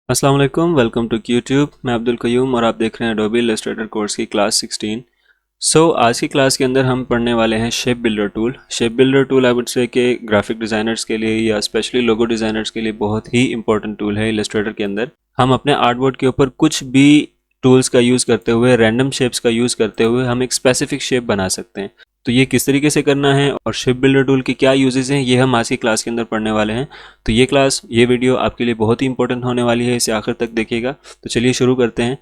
अस्सलाम वालेकुम, welcome to YouTube. मैं अब्दुल कयूम और आप देख रहे हैं एडोबी इलस्ट्रेटर कोर्स की क्लास 16। आज की क्लास के अंदर हम पढ़ने वाले हैं shape builder tool. Shape builder tool I would say कि ग्राफिक डिज़ाइनर्स के लिए या स्पेशली लोगो डिज़ाइनर्स के लिए बहुत ही इंपॉर्टेंट टूल है इलस्ट्रेटर के अंदर। हम अपने आर्टबोर्ड के ऊपर कुछ भी टूल्स का यूज़ करते हुए, रैंडम शेप्स का यूज़ करते हुए हम एक स्पेसिफिक शेप बना सकते हैं। तो ये किस तरीके से करना है और शेप बिल्डर टूल की क्या यूजेस हैं, ये हम आज की क्लास के अंदर पढ़ने वाले हैं। तो ये वीडियो आपके लिए बहुत ही इंपॉर्टेंट होने वाली है, इसे आखिर तक देखिएगा। तो चलिए शुरू करते हैं।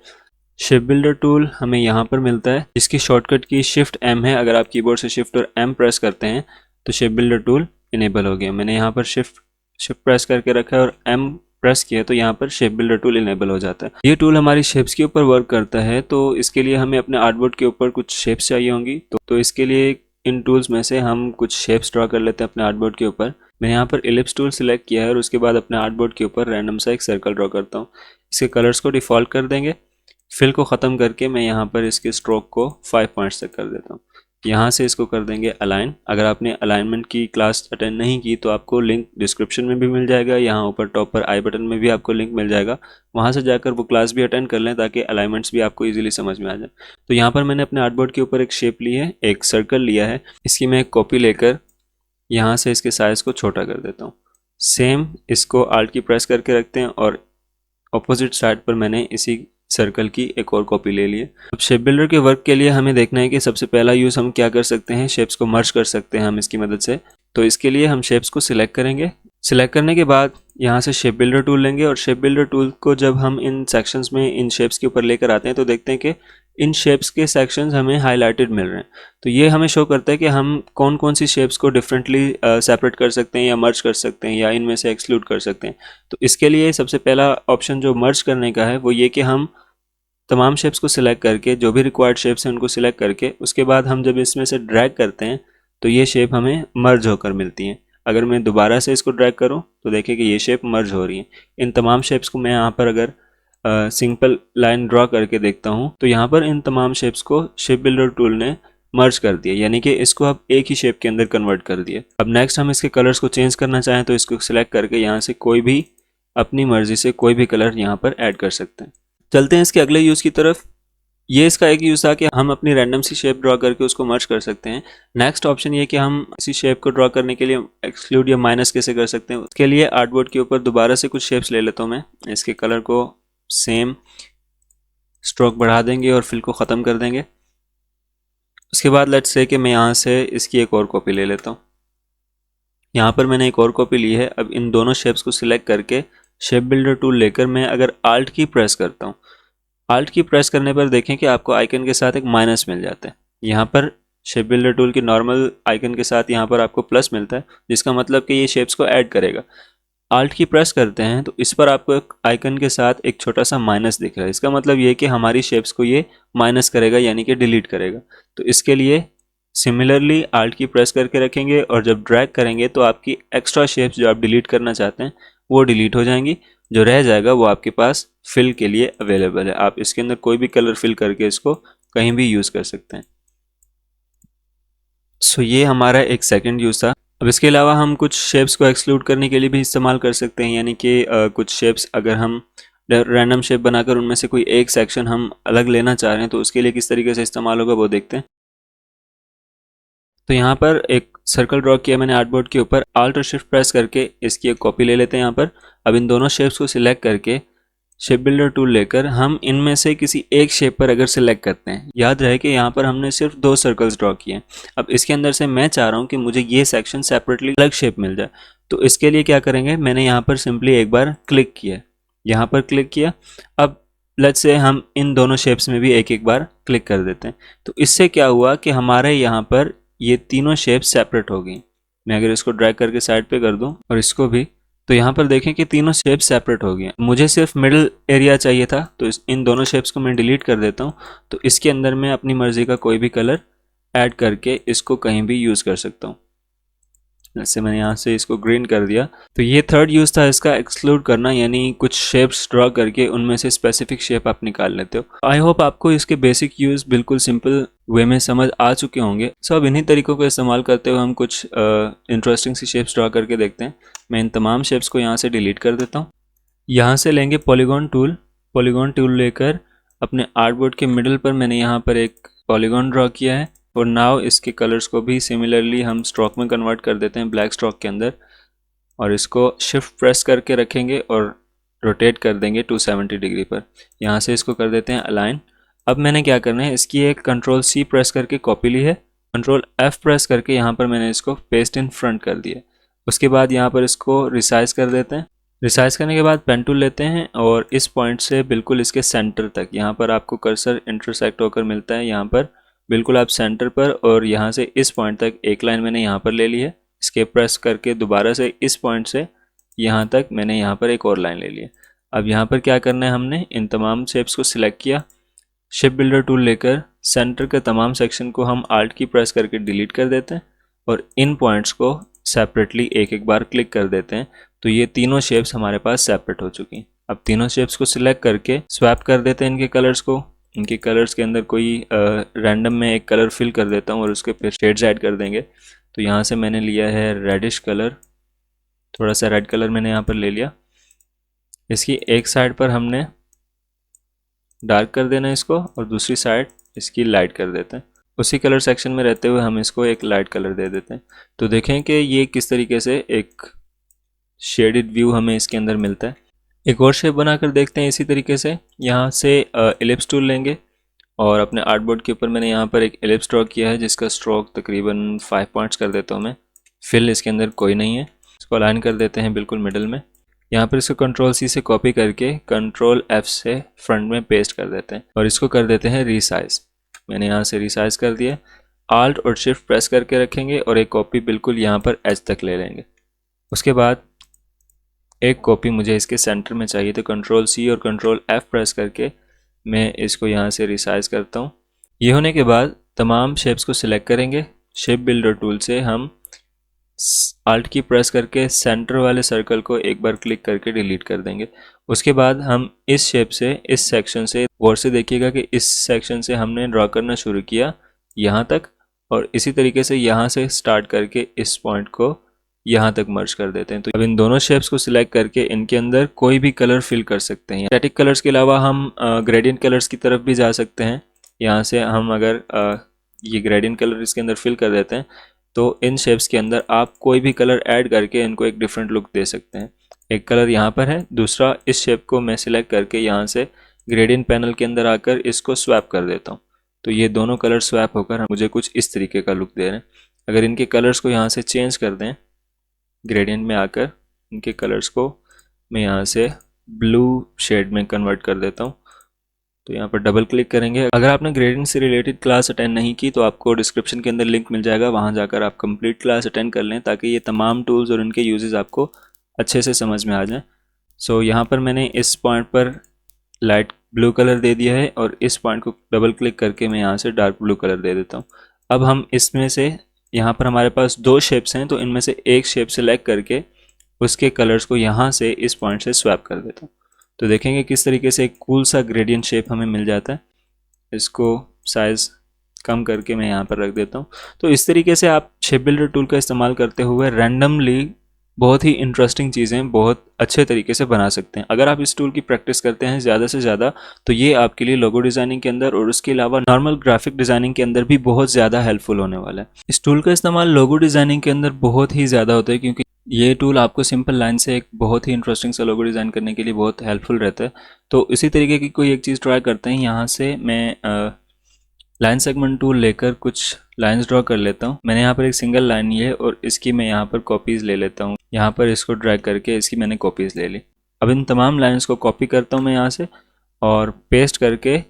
शेप बिल्डर टूल हमें यहाँ पर मिलता है, इसकी शॉर्टकट की शिफ्ट एम है। अगर आप कीबोर्ड से शिफ्ट और एम प्रेस करते हैं तो शेप बिल्डर टूल इनेबल हो गया। मैंने यहाँ पर शिफ्ट शिफ्ट प्रेस करके रखा है और एम प्रेस किया तो यहाँ पर शेप बिल्डर टूल इनेबल हो जाता है। ये टूल हमारी शेप्स के ऊपर वर्क करता है, तो इसके लिए हमें अपने आर्टबोर्ड के ऊपर कुछ शेप्स चाहिए होंगी। तो इसके लिए इन टूल्स में से हम कुछ शेप्स ड्रॉ कर लेते हैं अपने आर्टबोर्ड के ऊपर। मैं यहाँ पर इलिप्स टूल सिलेक्ट किया है और उसके बाद अपने आर्टबोर्ड के ऊपर रैंडम सा एक सर्कल ड्रॉ करता हूँ। इसके कलर्स को डिफ़ॉल्ट कर देंगे। फिल को ख़त्म करके मैं यहाँ पर इसके स्ट्रोक को 5 पॉइंट्स तक कर देता हूँ। यहाँ से इसको कर देंगे अलाइन। अगर आपने अलाइनमेंट की क्लास अटेंड नहीं की तो आपको लिंक डिस्क्रिप्शन में भी मिल जाएगा, यहाँ ऊपर टॉप पर आई बटन में भी आपको लिंक मिल जाएगा। वहाँ से जाकर वो क्लास भी अटेंड कर लें ताकि अलाइनमेंट्स भी आपको इजीली समझ में आ जाए। तो यहाँ पर मैंने अपने आर्टबोर्ड के ऊपर एक शेप ली है, एक सर्कल लिया है। इसकी मैं एक कॉपी लेकर यहाँ से इसके साइज़ को छोटा कर देता हूँ। सेम इसको आल्ट की प्रेस करके रखते हैं और ऑपोजिट साइड पर मैंने इसी सर्कल की एक और कॉपी ले ली है। अब शेप बिल्डर के वर्क के लिए हमें देखना है कि सबसे पहला यूज़ हम क्या कर सकते हैं, शेप्स को मर्ज कर सकते हैं हम इसकी मदद से। तो इसके लिए हम शेप्स को सिलेक्ट करेंगे। सिलेक्ट करने के बाद यहाँ से शेप बिल्डर टूल लेंगे और शेप बिल्डर टूल को जब हम इन सेक्शंस में इन शेप्स के ऊपर लेकर आते हैं तो देखते हैं कि इन शेप्स के सेक्शंस हमें हाईलाइटेड मिल रहे हैं। तो ये हमें शो करता है कि हम कौन कौन सी शेप्स को डिफरेंटली सेपरेट कर सकते हैं या मर्ज कर सकते हैं या इनमें से एक्सक्लूड कर सकते हैं। तो इसके लिए सबसे पहला ऑप्शन जो मर्ज करने का है वो ये कि हम तमाम शेप्स को सिलेक्ट करके, जो भी रिक्वायर्ड शेप्स हैं उनको सिलेक्ट करके, उसके बाद हम जब इसमें से ड्रैग करते हैं तो ये शेप हमें मर्ज होकर मिलती हैं। अगर मैं दोबारा से इसको ड्रैग करूं तो देखिए कि ये शेप मर्ज हो रही है। इन तमाम शेप्स को मैं यहाँ पर अगर सिंपल लाइन ड्रॉ करके देखता हूँ तो यहाँ पर इन तमाम शेप्स को शेप बिल्डर टूल ने मर्ज कर दिया, यानी कि इसको अब एक ही शेप के अंदर कन्वर्ट कर दिया। अब नेक्स्ट हम इसके कलर्स को चेंज करना चाहें तो इसको सिलेक्ट करके यहाँ से कोई भी अपनी मर्जी से कोई भी कलर यहाँ पर ऐड कर सकते हैं। चलते हैं इसके अगले यूज़ की तरफ। ये इसका एक यूज़ था कि हम अपनी रैंडम सी शेप ड्रॉ करके उसको मर्ज कर सकते हैं। नेक्स्ट ऑप्शन ये कि हम इसी शेप को ड्रॉ करने के लिए एक्सक्लूड या माइनस कैसे कर सकते हैं। उसके लिए आर्टबोर्ड के ऊपर दोबारा से कुछ शेप्स ले लेता हूँ मैं। इसके कलर को सेम स्ट्रोक बढ़ा देंगे और फिल को ख़त्म कर देंगे। उसके बाद लेट्स से कि मैं यहाँ से इसकी एक और कॉपी ले लेता हूँ। यहाँ पर मैंने एक और कॉपी ली है। अब इन दोनों शेप्स को सिलेक्ट करके शेप बिल्डर टूल लेकर मैं अगर आल्ट की प्रेस करता हूँ, आल्ट की प्रेस करने पर देखें कि आपको आइकन के साथ एक माइनस मिल जाता है। यहाँ पर शेप बिल्डर टूल की नॉर्मल आइकन के साथ यहाँ पर आपको प्लस मिलता है, जिसका मतलब कि ये शेप्स को ऐड करेगा। आल्ट की प्रेस करते हैं तो इस पर आपको एक आइकन के साथ एक छोटा सा माइनस दिख रहा है। इसका मतलब ये कि हमारी शेप्स को ये माइनस करेगा, यानी कि डिलीट करेगा। तो इसके लिए सिमिलरली आल्ट की प्रेस करके रखेंगे और जब ड्रैग करेंगे तो आपकी एक्स्ट्रा शेप्स जो आप डिलीट करना चाहते हैं वो डिलीट हो जाएंगी। जो रह जाएगा वो आपके पास फिल के लिए अवेलेबल है। आप इसके अंदर कोई भी कलर फिल करके इसको कहीं भी यूज़ कर सकते हैं। ये हमारा एक सेकंड यूज़ था। अब इसके अलावा हम कुछ शेप्स को एक्सक्लूड करने के लिए भी इस्तेमाल कर सकते हैं, यानी कि कुछ शेप्स अगर हम रैंडम शेप बनाकर उनमें से कोई एक सेक्शन हम अलग लेना चाह रहे हैं तो उसके लिए किस तरीके से इस्तेमाल होगा वो देखते हैं। तो यहाँ पर एक सर्कल ड्रॉ किया मैंने आर्टबोर्ड के ऊपर। आल्ट और शिफ्ट प्रेस करके इसकी एक कॉपी ले लेते हैं यहाँ पर। अब इन दोनों शेप्स को सिलेक्ट करके शेप बिल्डर टूल लेकर हम इनमें से किसी एक शेप पर अगर सिलेक्ट करते हैं, याद रहे कि यहाँ पर हमने सिर्फ 2 सर्कल्स ड्रॉ किए हैं। अब इसके अंदर से मैं चाह रहा हूँ कि मुझे ये सेक्शन सेपरेटली अलग शेप मिल जाए। तो इसके लिए क्या करेंगे, मैंने यहाँ पर सिंपली एक बार क्लिक किया, यहाँ पर क्लिक किया। अब लेट्स से हम इन दोनों शेप्स में भी एक एक बार क्लिक कर देते हैं। तो इससे क्या हुआ कि हमारे यहाँ पर ये तीनों शेप्स सेपरेट हो गई। मैं अगर इसको ड्रैग करके साइड पे कर दूं और इसको भी, तो यहाँ पर देखें कि तीनों शेप्स सेपरेट हो गए। मुझे सिर्फ मिडिल एरिया चाहिए था, तो इन दोनों शेप्स को मैं डिलीट कर देता हूँ। तो इसके अंदर मैं अपनी मर्ज़ी का कोई भी कलर ऐड करके इसको कहीं भी यूज़ कर सकता हूँ। जैसे मैंने यहाँ से इसको ग्रीन कर दिया। तो ये थर्ड यूज़ था इसका, एक्सक्लूड करना, यानी कुछ शेप्स ड्रॉ करके उनमें से स्पेसिफिक शेप आप निकाल लेते हो। आई होप आपको इसके बेसिक यूज़ बिल्कुल सिंपल वे में समझ आ चुके होंगे। अब इन्हीं तरीकों को इस्तेमाल करते हुए हम कुछ इंटरेस्टिंग सी शेप्स ड्रॉ करके देखते हैं। मैं इन तमाम शेप्स को यहाँ से डिलीट कर देता हूँ। यहाँ से लेंगे पॉलीगॉन टूल। पॉलीगॉन टूल लेकर अपने आर्टबोर्ड के मिडल पर मैंने यहाँ पर एक पॉलीगॉन ड्रॉ किया है और नाउ इसके कलर्स को भी सिमिलरली हम स्ट्रोक में कन्वर्ट कर देते हैं ब्लैक स्ट्रोक के अंदर, और इसको शिफ्ट प्रेस करके रखेंगे और रोटेट कर देंगे 270 डिग्री पर। यहाँ से इसको कर देते हैं अलाइन। अब मैंने क्या करना है, इसकी एक कंट्रोल सी प्रेस करके कॉपी ली है, कंट्रोल एफ प्रेस करके यहाँ पर मैंने इसको पेस्ट इन फ्रंट कर दिया। उसके बाद यहाँ पर इसको रिसाइज कर देते हैं। रिसाइज करने के बाद पेन टूल लेते हैं और इस पॉइंट से बिल्कुल इसके सेंटर तक, यहाँ पर आपको कर्सर इंटरसेक्ट होकर मिलता है, यहाँ पर बिल्कुल आप सेंटर पर, और यहाँ से इस पॉइंट तक एक लाइन मैंने यहाँ पर ले ली है। एस्केप प्रेस करके दोबारा से इस पॉइंट से यहाँ तक मैंने यहाँ पर एक और लाइन ले ली है। अब यहाँ पर क्या करना है, हमने इन तमाम शेप्स को सिलेक्ट किया, शेप बिल्डर टूल लेकर सेंटर के तमाम सेक्शन को हम आल्ट की प्रेस करके डिलीट कर देते हैं और इन पॉइंट्स को सेपरेटली एक एक बार क्लिक कर देते हैं। तो ये तीनों शेप्स हमारे पास सेपरेट हो चुकी हैं। अब तीनों शेप्स को सिलेक्ट करके स्वैप कर देते हैं इनके कलर्स को। इनके कलर्स के अंदर कोई रैंडम में एक कलर फिल कर देता हूँ और उसके फिर शेड्स ऐड कर देंगे। तो यहाँ से मैंने लिया है रेडिश कलर, थोड़ा सा रेड कलर मैंने यहाँ पर ले लिया। इसकी एक साइड पर हमने डार्क कर देना है इसको और दूसरी साइड इसकी लाइट कर देते हैं। उसी कलर सेक्शन में रहते हुए हम इसको एक लाइट कलर दे देते हैं। तो देखें कि ये किस तरीके से एक शेडेड व्यू हमें इसके अंदर मिलता है। एक और शेप बनाकर देखते हैं इसी तरीके से। यहाँ से एलिप्स टूल लेंगे और अपने आर्टबोर्ड के ऊपर मैंने यहाँ पर एक एलिप्स ड्रॉ किया है जिसका स्ट्रोक तकरीबन 5 पॉइंट्स कर देता हूँ मैं। फिल इसके अंदर कोई नहीं है, इसको अलाइन कर देते हैं बिल्कुल मिडल में। यहाँ पर इसको कंट्रोल सी से कॉपी करके कंट्रोल एफ से फ्रंट में पेस्ट कर देते हैं और इसको कर देते हैं रीसाइज। मैंने यहाँ से रीसाइज कर दिया। आल्ट और शिफ्ट प्रेस करके रखेंगे और एक कॉपी बिल्कुल यहाँ पर एज तक ले लेंगे। उसके बाद एक कॉपी मुझे इसके सेंटर में चाहिए, तो कंट्रोल सी और कंट्रोल एफ प्रेस करके मैं इसको यहाँ से रिसाइज करता हूँ। ये होने के बाद तमाम शेप्स को सिलेक्ट करेंगे। शेप बिल्डर टूल से हम आल्ट की प्रेस करके सेंटर वाले सर्कल को एक बार क्लिक करके डिलीट कर देंगे। उसके बाद हम इस शेप से, इस सेक्शन से, गौर से देखिएगा कि इस सेक्शन से हमने ड्रॉ करना शुरू किया यहाँ तक, और इसी तरीके से यहाँ से स्टार्ट करके इस पॉइंट को यहाँ तक मर्ज कर देते हैं। तो अब इन दोनों शेप्स को सिलेक्ट करके इनके अंदर कोई भी कलर फिल कर सकते हैं। स्टैटिक कलर्स के अलावा हम ग्रेडियंट कलर्स की तरफ भी जा सकते हैं। यहाँ से हम अगर ये ग्रेडियंट कलर इसके अंदर फिल कर देते हैं तो इन शेप्स के अंदर आप कोई भी कलर ऐड करके इनको एक डिफरेंट लुक दे सकते हैं। एक कलर यहाँ पर है, दूसरा इस शेप को मैं सिलेक्ट करके यहाँ से ग्रेडियंट पैनल के अंदर आकर इसको स्वैप कर देता हूँ। तो ये दोनों कलर स्वैप होकर मुझे कुछ इस तरीके का लुक दे रहे हैं। अगर इनके कलर्स को यहाँ से चेंज कर दें, ग्रेडियंट में आकर इनके कलर्स को मैं यहाँ से ब्लू शेड में कन्वर्ट कर देता हूँ। तो यहाँ पर डबल क्लिक करेंगे। अगर आपने ग्रेडियंट से रिलेटेड क्लास अटेंड नहीं की तो आपको डिस्क्रिप्शन के अंदर लिंक मिल जाएगा, वहाँ जाकर आप कंप्लीट क्लास अटेंड कर लें ताकि ये तमाम टूल्स और इनके यूजेस आपको अच्छे से समझ में आ जाएं। सो यहाँ पर मैंने इस पॉइंट पर लाइट ब्लू कलर दे दिया है और इस पॉइंट को डबल क्लिक करके मैं यहाँ से डार्क ब्लू कलर दे देता हूँ। अब हम इसमें से, यहाँ पर हमारे पास 2 शेप्स हैं, तो इनमें से एक शेप सेलेक्ट करके उसके कलर्स को यहाँ से इस पॉइंट से स्वैप कर देता हूँ। तो देखेंगे किस तरीके से एक कूल सा ग्रेडियंट शेप हमें मिल जाता है। इसको साइज़ कम करके मैं यहाँ पर रख देता हूँ। तो इस तरीके से आप शेप बिल्डर टूल का इस्तेमाल करते हुए रैंडमली बहुत ही इंटरेस्टिंग चीज़ें बहुत अच्छे तरीके से बना सकते हैं। अगर आप इस टूल की प्रैक्टिस करते हैं ज़्यादा से ज़्यादा तो ये आपके लिए लोगो डिज़ाइनिंग के अंदर और उसके अलावा नॉर्मल ग्राफिक डिज़ाइनिंग के अंदर भी बहुत ज़्यादा हेल्पफुल होने वाला है। इस टूल का इस्तेमाल लोगो डिज़ाइनिंग के अंदर बहुत ही ज़्यादा होता है क्योंकि ये टूल आपको सिंपल लाइन से एक बहुत ही इंटरेस्टिंग सा लोगो डिज़ाइन करने के लिए बहुत हेल्पफुल रहता है। तो इसी तरीके की कोई एक चीज़ ट्राई करते हैं। यहाँ से मैं लाइन सेगमेंट टूल लेकर कुछ लाइंस ड्रॉ कर लेता हूँ। मैंने यहाँ पर एक सिंगल लाइन ली है और इसकी मैं यहाँ पर कॉपीज़ ले लेता हूँ। यहाँ पर इसको ड्रैग करके इसकी मैंने कॉपीज़ ले ली। अब इन तमाम लाइंस को कॉपी करता हूँ मैं यहाँ से और पेस्ट करके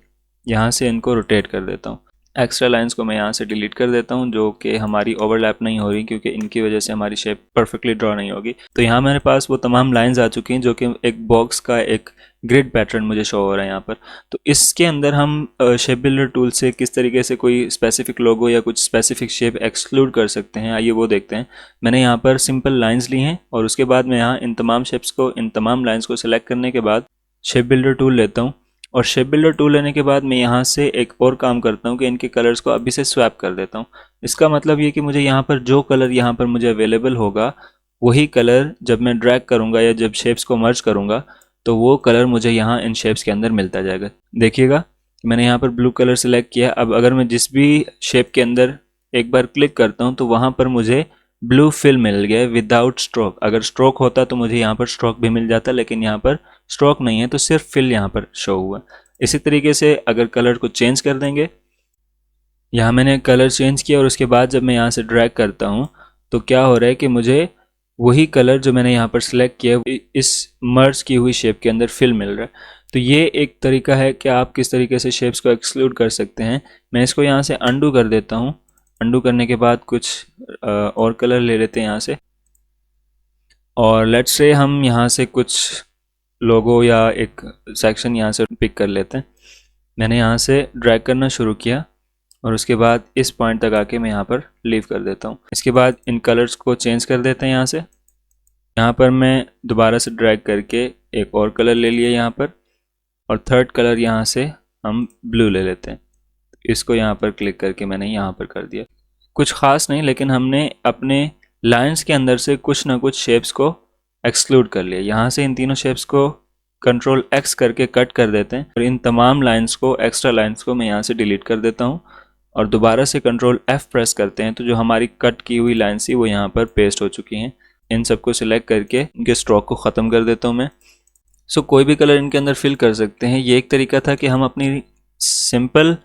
यहाँ से इनको रोटेट कर देता हूँ। एक्स्ट्रा लाइंस को मैं यहाँ से डिलीट कर देता हूँ जो कि हमारी ओवरलैप नहीं हो रही क्योंकि इनकी वजह से हमारी शेप परफेक्टली ड्रॉ नहीं होगी। तो यहाँ मेरे पास वो तमाम लाइंस आ चुकी हैं जो कि एक बॉक्स का एक ग्रिड पैटर्न मुझे शो हो रहा है यहाँ पर। तो इसके अंदर हम शेप बिल्डर टूल से किस तरीके से कोई स्पेसिफिक लोगो या कुछ स्पेसिफिक शेप एक्सक्लूड कर सकते हैं, आइए वो देखते हैं। मैंने यहाँ पर सिंपल लाइन्स ली हैं और उसके बाद मैं यहाँ इन तमाम शेप्स को, इन तमाम लाइन्स को सिलेक्ट करने के बाद शेप बिल्डर टूल लेता हूँ और शेप बिल्डर टूल लेने के बाद मैं यहाँ से एक और काम करता हूँ कि इनके कलर्स को अभी से स्वैप कर देता हूँ। इसका मतलब ये कि मुझे यहाँ पर जो कलर यहाँ पर मुझे अवेलेबल होगा वही कलर जब मैं ड्रैग करूँगा या जब शेप्स को मर्ज करूँगा तो वो कलर मुझे यहाँ इन शेप्स के अंदर मिलता जाएगा। देखिएगा मैंने यहाँ पर ब्लू कलर सेलेक्ट किया। अब अगर मैं जिस भी शेप के अंदर एक बार क्लिक करता हूँ तो वहाँ पर मुझे ब्लू फिल मिल गया है विदाउट स्ट्रोक। अगर स्ट्रोक होता तो मुझे यहाँ पर स्ट्रोक भी मिल जाता, लेकिन यहाँ पर स्ट्रोक नहीं है तो सिर्फ फिल यहाँ पर शो हुआ। इसी तरीके से अगर कलर को चेंज कर देंगे, यहाँ मैंने कलर चेंज किया और उसके बाद जब मैं यहाँ से ड्रैग करता हूँ तो क्या हो रहा है कि मुझे वही कलर जो मैंने यहाँ पर सिलेक्ट किया इस मर्ज की हुई शेप के अंदर फिल मिल रहा है। तो ये एक तरीका है कि आप किस तरीके से शेप्स को एक्सक्लूड कर सकते हैं। मैं इसको यहाँ से अंडू कर देता हूँ। अंडू करने के बाद कुछ और कलर ले लेते हैं यहाँ से, और लेट्स से हम यहाँ से कुछ लोगो या एक सेक्शन यहाँ से पिक कर लेते हैं। मैंने यहाँ से ड्रैग करना शुरू किया और उसके बाद इस पॉइंट तक आके मैं यहाँ पर लीव कर देता हूँ। इसके बाद इन कलर्स को चेंज कर देते हैं। यहाँ पर मैं दोबारा से ड्रैग करके एक और कलर ले लिया यहाँ पर, और थर्ड कलर यहाँ से हम ब्लू ले लेते हैं। इसको यहाँ पर क्लिक करके मैंने यहाँ पर कर दिया। कुछ ख़ास नहीं, लेकिन हमने अपने लाइंस के अंदर से कुछ ना कुछ शेप्स को एक्सक्लूड कर लिया। यहाँ से इन तीनों शेप्स को कंट्रोल X करके कट कर देते हैं और इन तमाम लाइंस को, एक्स्ट्रा लाइंस को मैं यहाँ से डिलीट कर देता हूँ और दोबारा से कंट्रोल F प्रेस करते हैं तो जो हमारी कट की हुई लाइंस थी वो यहाँ पर पेस्ट हो चुकी हैं। इन सबको सिलेक्ट करके इनके स्ट्रोक को ख़त्म कर देता हूँ मैं। सो कोई भी कलर इनके अंदर फिल कर सकते हैं। ये एक तरीका था कि हम अपनी सिंपल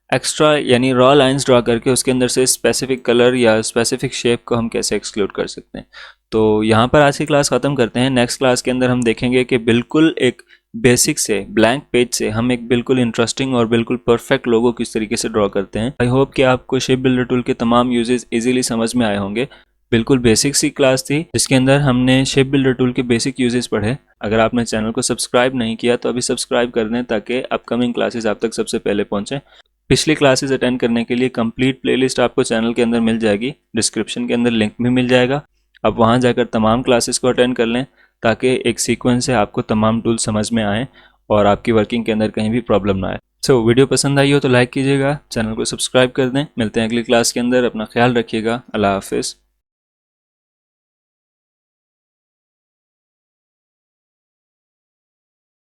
एक्स्ट्रा यानी रॉ लाइंस ड्रा करके उसके अंदर से स्पेसिफिक कलर या स्पेसिफिक शेप को हम कैसे एक्सक्लूड कर सकते हैं। तो यहाँ पर आज की क्लास ख़त्म करते हैं। नेक्स्ट क्लास के अंदर हम देखेंगे कि बिल्कुल एक बेसिक से ब्लैंक पेज से हम एक बिल्कुल इंटरेस्टिंग और बिल्कुल परफेक्ट लोगो किस तरीके से ड्रॉ करते हैं। आई होप कि आपको शेप बिल्डर टूल के तमाम यूजेस इजीली समझ में आए होंगे। बिल्कुल बेसिक सी क्लास थी जिसके अंदर हमने शेप बिल्डर टूल के बेसिक यूजेस पढ़े। अगर आपने चैनल को सब्सक्राइब नहीं किया तो अभी सब्सक्राइब कर दें ताकि अपकमिंग क्लासेस आप तक सबसे पहले पहुंचे। पिछली क्लासेस अटेंड करने के लिए कंप्लीट प्लेलिस्ट आपको चैनल के अंदर मिल जाएगी। डिस्क्रिप्शन के अंदर लिंक भी मिल जाएगा। आप वहां जाकर तमाम क्लासेस को अटेंड कर लें ताकि एक सीक्वेंस से आपको तमाम टूल समझ में आए और आपकी वर्किंग के अंदर कहीं भी प्रॉब्लम ना आए। सो वीडियो पसंद आई हो तो लाइक कीजिएगा, चैनल को सब्सक्राइब कर दें। मिलते हैं अगली क्लास के अंदर। अपना ख्याल रखिएगा। अल्लाह हाफिज़।